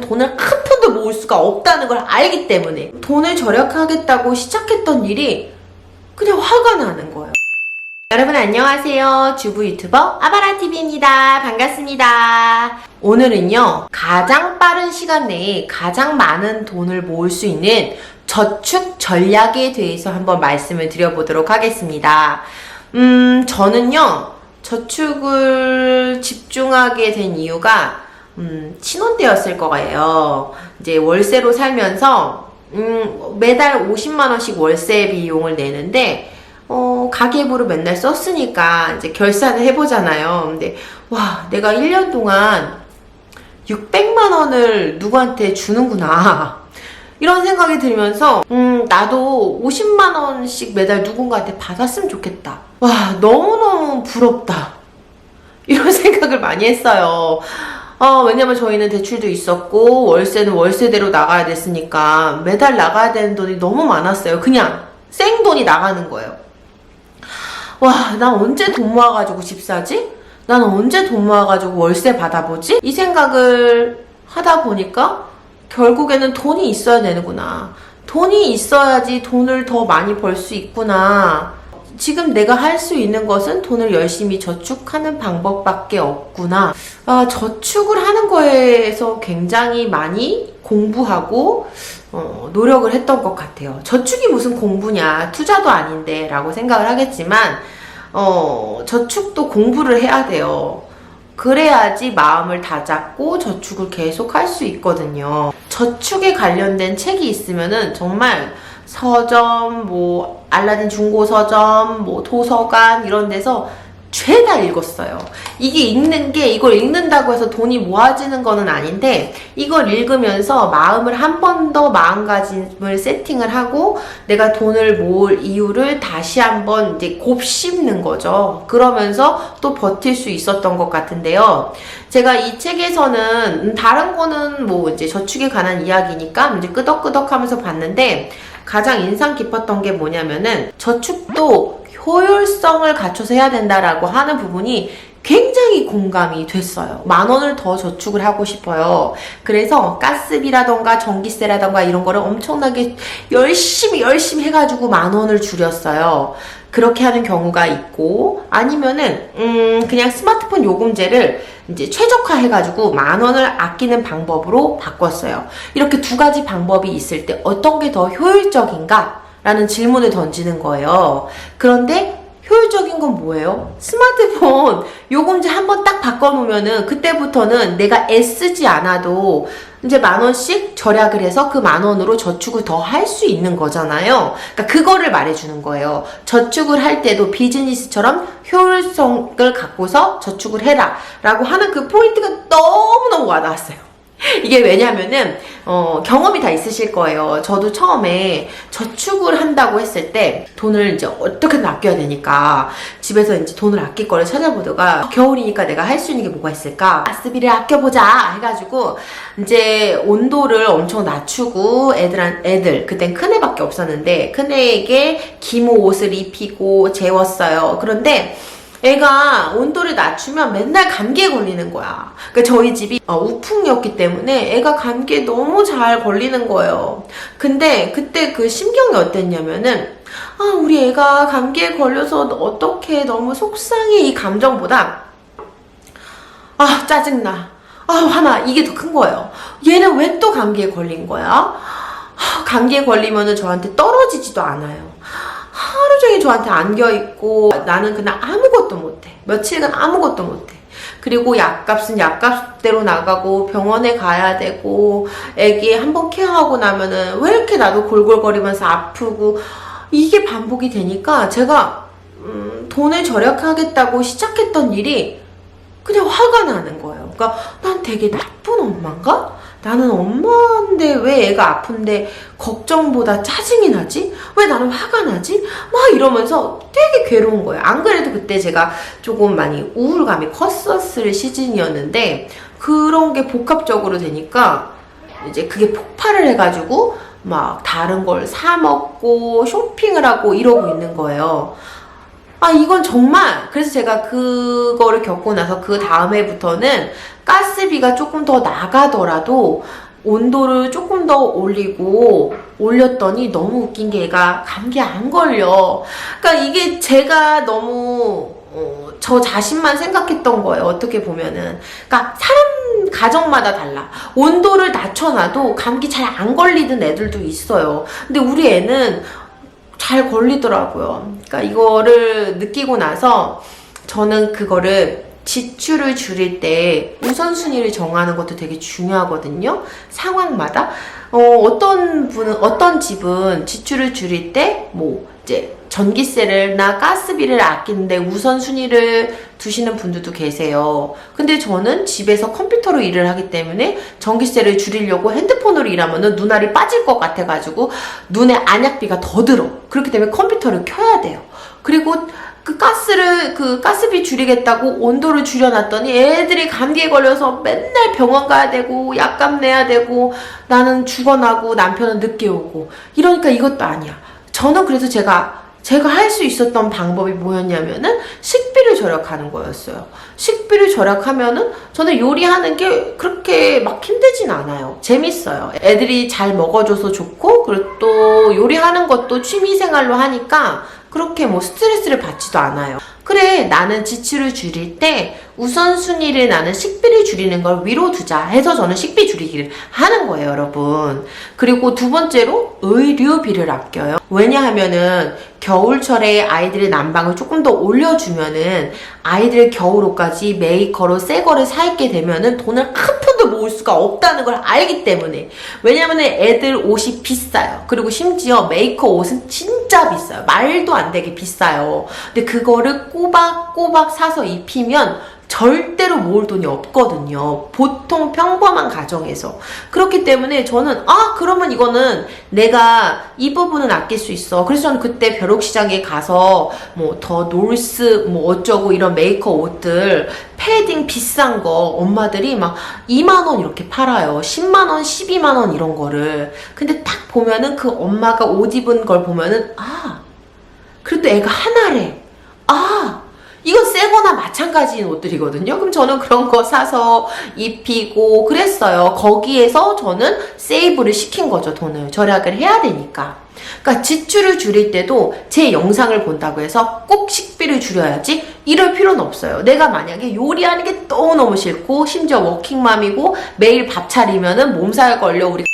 돈을 한 푼도 모을 수가 없다는 걸 알기 때문에 돈을 절약하겠다고 시작했던 일이 그냥 화가 나는 거예요. 여러분 안녕하세요. 주부 유튜버 아바라TV입니다. 반갑습니다. 오늘은요, 가장 빠른 시간 내에 가장 많은 돈을 모을 수 있는 저축 전략에 대해서 한번 말씀을 드려보도록 하겠습니다. 저는요, 저축을 집중하게 된 이유가 신혼 때였을 거예요. 이제 월세로 살면서 매달 50만원씩 월세 비용을 내는데 가계부로 맨날 썼으니까 이제 결산을 해보잖아요. 근데 와, 내가 1년 동안 600만원을 누구한테 주는구나 이런 생각이 들면서 나도 50만원씩 매달 누군가한테 받았으면 좋겠다. 와, 너무너무 부럽다 이런 생각을 많이 했어요. 왜냐면 저희는 대출도 있었고 월세는 월세대로 나가야 됐으니까 매달 나가야 되는 돈이 너무 많았어요. 그냥 생돈이 나가는 거예요. 와, 난 언제 돈 모아가지고 집 사지? 난 언제 돈 모아가지고 월세 받아보지? 이 생각을 하다 보니까 결국에는 돈이 있어야 되는구나. 돈이 있어야지 돈을 더 많이 벌 수 있구나. 지금 내가 할 수 있는 것은 돈을 열심히 저축하는 방법밖에 없구나. 저축을 하는 거에서 굉장히 많이 공부하고 노력을 했던 것 같아요. 저축이 무슨 공부냐, 투자도 아닌데 라고 생각을 하겠지만 저축도 공부를 해야 돼요. 그래야지 마음을 다잡고 저축을 계속 할 수 있거든요. 저축에 관련된 책이 있으면은 정말 서점, 알라딘 중고서점, 도서관 이런 데서 죄다 읽었어요. 이걸 읽는다고 해서 돈이 모아지는 거는 아닌데, 이걸 읽으면서 마음을 한 번 더 마음가짐을 세팅을 하고 내가 돈을 모을 이유를 다시 한번 이제 곱씹는 거죠. 그러면서 또 버틸 수 있었던 것 같은데요. 제가 이 책에서는 다른 거는 이제 저축에 관한 이야기니까 이제 끄덕끄덕 하면서 봤는데, 가장 인상 깊었던 게 뭐냐면은 저축도 효율성을 갖춰서 해야 된다라고 하는 부분이 굉장히 공감이 됐어요. 10,000원을 더 저축을 하고 싶어요. 그래서 가스비라던가 전기세라던가 이런 거를 엄청나게 열심히 해가지고 10,000원을 줄였어요. 그렇게 하는 경우가 있고, 아니면은 그냥 스마트폰 요금제를 이제 최적화해가지고 10,000원을 아끼는 방법으로 바꿨어요. 이렇게 두 가지 방법이 있을 때 어떤 게 더 효율적인가? 라는 질문을 던지는 거예요. 그런데 효율적인 건 뭐예요? 스마트폰 요금제 한번 딱 바꿔놓으면은 그때부터는 내가 애쓰지 않아도 이제 10,000원씩 절약을 해서 그 10,000원으로 저축을 더 할 수 있는 거잖아요. 그러니까 그거를 말해주는 거예요. 저축을 할 때도 비즈니스처럼 효율성을 갖고서 저축을 해라 라고 하는 그 포인트가 너무너무 와닿았어요. 이게 왜냐면은 경험이 다 있으실 거예요. 저도 처음에 저축을 한다고 했을 때 돈을 이제 어떻게든 아껴야 되니까 집에서 이제 돈을 아낄 거를 찾아보다가 겨울이니까 내가 할 수 있는 게 뭐가 있을까? 가스비를 아껴보자 해가지고 이제 온도를 엄청 낮추고 애들 그땐 큰애밖에 없었는데 큰애에게 기모 옷을 입히고 재웠어요. 그런데 애가 온도를 낮추면 맨날 감기에 걸리는 거야. 그러니까 저희 집이 우풍이었기 때문에 애가 감기에 너무 잘 걸리는 거예요. 근데 그때 그 심경이 어땠냐면은 우리 애가 감기에 걸려서 어떡해, 너무 속상해, 이 감정보다 짜증나, 화나, 이게 더 큰 거예요. 얘는 왜 또 감기에 걸린 거야? 감기에 걸리면은 저한테 떨어지지도 않아요. 하루 종일 저한테 안겨있고 나는 그날 아무것도 못해. 며칠간 아무것도 못해. 그리고 약값은 약값대로 나가고 병원에 가야 되고 애기 한번 케어하고 나면은 왜 이렇게 나도 골골거리면서 아프고, 이게 반복이 되니까 제가 돈을 절약하겠다고 시작했던 일이 그냥 화가 나는 거예요. 그러니까 난 되게 나쁜 엄마인가? 나는 엄마인데 왜 애가 아픈데 걱정보다 짜증이 나지? 왜 나는 화가 나지? 막 이러면서 되게 괴로운 거예요. 안 그래도 그때 제가 조금 많이 우울감이 컸었을 시즌이었는데, 그런 게 복합적으로 되니까 이제 그게 폭발을 해가지고 막 다른 걸 사 먹고 쇼핑을 하고 이러고 있는 거예요. 이건 정말, 그래서 제가 그거를 겪고 나서 그 다음 해부터는 가스비가 조금 더 나가더라도 온도를 조금 더 올렸더니 너무 웃긴 게 얘가 감기 안 걸려. 그러니까 이게 제가 너무 저 자신만 생각했던 거예요. 어떻게 보면은. 그러니까 사람 가정마다 달라. 온도를 낮춰놔도 감기 잘 안 걸리는 애들도 있어요. 근데 우리 애는 잘 걸리더라고요. 그러니까 이거를 느끼고 나서 저는 그거를 지출을 줄일 때 우선순위를 정하는 것도 되게 중요하거든요. 상황마다. 어떤 집은 지출을 줄일 때, 이제 전기세나 가스비를 아끼는데 우선순위를 두시는 분들도 계세요. 근데 저는 집에서 컴퓨터로 일을 하기 때문에 전기세를 줄이려고 핸드폰으로 일하면은 눈알이 빠질 것 같아가지고 눈에 안약비가 더 들어. 그렇기 때문에 컴퓨터를 켜야 돼요. 그리고 그 가스비 줄이겠다고 온도를 줄여놨더니 애들이 감기에 걸려서 맨날 병원 가야 되고 약값 내야 되고 나는 죽어나고 남편은 늦게 오고 이러니까 이것도 아니야. 저는 그래서 제가 할 수 있었던 방법이 뭐였냐면은 식비를 절약하는 거였어요. 식비를 절약하면은 저는 요리하는 게 그렇게 막 힘들진 않아요. 재밌어요. 애들이 잘 먹어줘서 좋고 그리고 또 요리하는 것도 취미생활로 하니까 그렇게 스트레스를 받지도 않아요. 그래, 나는 지출을 줄일 때 우선순위를 나는 식비를 줄이는 걸 위로 두자 해서 저는 식비 줄이기를 하는 거예요, 여러분. 그리고 두 번째로 의류비를 아껴요. 왜냐하면은 겨울철에 아이들의 난방을 조금 더 올려주면은 아이들 겨울옷까지 메이커로 새 거를 사 입게 되면은 돈을 한 푼도 모을 수가 없다는 걸 알기 때문에. 왜냐면은 애들 옷이 비싸요. 그리고 심지어 메이커 옷은 진짜 비싸요. 말도 안 되게 비싸요. 근데 그거를 꼬박꼬박 사서 입히면 절대로 모을 돈이 없거든요. 보통 평범한 가정에서. 그렇기 때문에 저는 그러면 이거는 내가 이 부분은 아낄 수 있어. 그래서 저는 그때 벼룩시장에 가서 더 놀스 어쩌고 이런 메이커 옷들 패딩 비싼 거 엄마들이 막 2만원 이렇게 팔아요. 10만원, 12만원 이런 거를. 근데 딱 보면은 그 엄마가 옷 입은 걸 보면은 그래도 애가 하나래. 이건 새거나 마찬가지인 옷들이거든요. 그럼 저는 그런 거 사서 입히고 그랬어요. 거기에서 저는 세이브를 시킨 거죠. 돈을 절약을 해야 되니까. 그러니까 지출을 줄일 때도 제 영상을 본다고 해서 꼭 식비를 줄여야지 이럴 필요는 없어요. 내가 만약에 요리하는 게 너무너무 싫고 심지어 워킹맘이고 매일 밥 차리면은 몸살 걸려 우리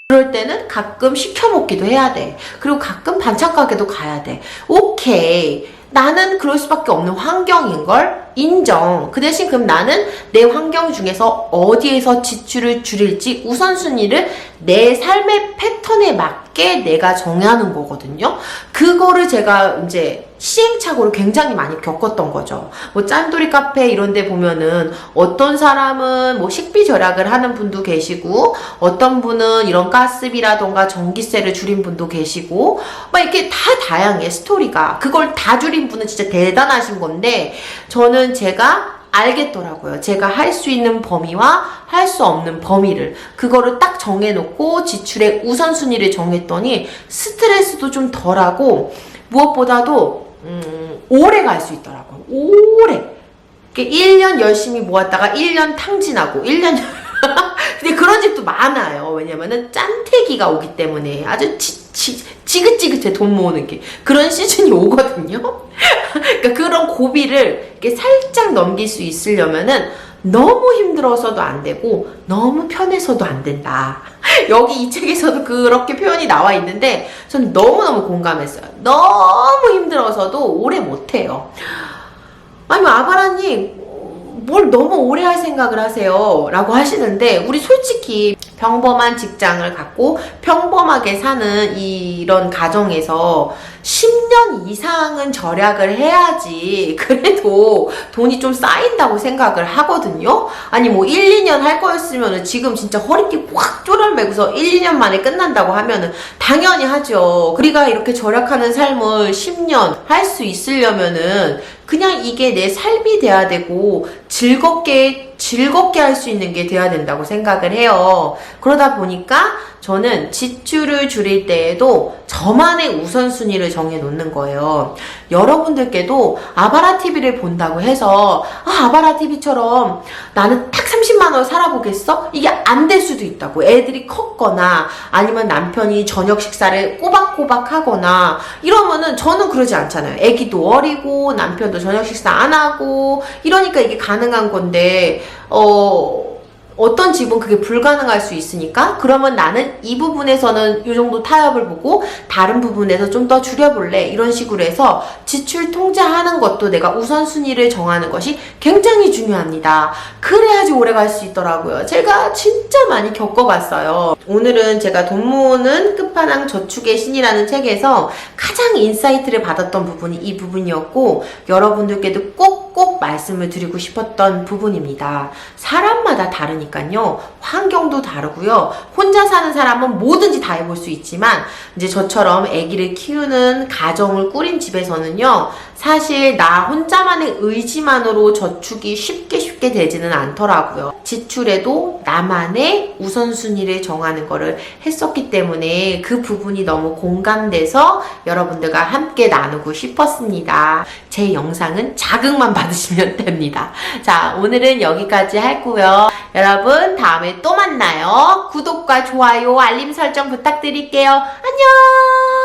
그럴 때는 가끔 시켜 먹기도 해야 돼. 그리고 가끔 반찬 가게도 가야 돼. 오케이. 나는 그럴 수밖에 없는 환경인걸? 인정. 그 대신 그럼 나는 내 환경 중에서 어디에서 지출을 줄일지 우선순위를 내 삶의 패턴에 맞게 내가 정하는 거거든요. 그거를 제가 이제 시행착오를 굉장히 많이 겪었던 거죠. 짠돌이 카페 이런 데 보면은 어떤 사람은 식비 절약을 하는 분도 계시고 어떤 분은 이런 가스비라던가 전기세를 줄인 분도 계시고 이렇게 다 다양해 스토리가. 그걸 다 줄인 분은 진짜 대단하신 건데 저는 제가 알겠더라고요. 제가 할 수 있는 범위와 할 수 없는 범위를 그거를 딱 정해놓고 지출의 우선순위를 정했더니 스트레스도 좀 덜하고 무엇보다도 오래 갈 수 있더라고요. 오래. 1년 열심히 모았다가 1년 탕진하고 1년 근데 그런 집도 많아요. 왜냐면은 짠태기가 오기 때문에 아주 지긋지긋해 돈 모으는 게 그런 시즌이 오거든요. 그러니까 그런 고비를 이렇게 살짝 넘길 수 있으려면은 너무 힘들어서도 안 되고 너무 편해서도 안 된다. 여기 이 책에서도 그렇게 표현이 나와 있는데 저는 너무너무 공감했어요. 너무 힘들어서도 오래 못해요. 아니 아바라님 뭘 너무 오래 할 생각을 하세요 라고 하시는데 우리 솔직히 평범한 직장을 갖고 평범하게 사는 이런 가정에서 10년 이상은 절약을 해야지 그래도 돈이 좀 쌓인다고 생각을 하거든요. 아니 1, 2년 할 거였으면 지금 진짜 허리띠 확 쪼랄매고서 1, 2년 만에 끝난다고 하면은 당연히 하죠. 우리가 이렇게 절약하는 삶을 10년 할 수 있으려면은 그냥 이게 내 삶이 돼야 되고 즐겁게 즐겁게 할 수 있는 게 돼야 된다고 생각을 해요. 그러다 보니까 저는 지출을 줄일 때에도 저만의 우선순위를 정해놓는 거예요. 여러분들께도 아바라TV를 본다고 해서 아바라TV처럼 나는 딱 30만 원 살아보겠어? 이게 안 될 수도 있다고. 애들이 컸거나 아니면 남편이 저녁 식사를 꼬박꼬박 하거나 이러면은 저는 그러지 않잖아요. 애기도 어리고 남편도 저녁 식사 안 하고 이러니까 이게 가능한 건데 어떤 집은 그게 불가능할 수 있으니까 그러면 나는 이 부분에서는 이 정도 타협을 보고 다른 부분에서 좀 더 줄여볼래 이런 식으로 해서 지출 통제하는 것도 내가 우선순위를 정하는 것이 굉장히 중요합니다. 그래야지 오래 갈 수 있더라고요. 제가 진짜 많이 겪어봤어요. 오늘은 제가 돈 모으는 끝판왕 저축의 신이라는 책에서 가장 인사이트를 받았던 부분이 이 부분이었고 여러분들께도 꼭 말씀을 드리고 싶었던 부분입니다. 사람마다 다르니까요. 환경도 다르고요. 혼자 사는 사람은 뭐든지 다 해볼 수 있지만 이제 저처럼 아기를 키우는 가정을 꾸린 집에서는요. 사실 나 혼자만의 의지만으로 저축이 쉽게 되지는 않더라고요. 지출에도 나만의 우선순위를 정하는 거를 했었기 때문에 그 부분이 너무 공감돼서 여러분들과 함께 나누고 싶었습니다. 제 영상은 자극만 받으시면 됩니다. 자, 오늘은 여기까지 하고요. 여러분 다음에 또 만나요. 구독과 좋아요, 알림 설정 부탁드릴게요. 안녕!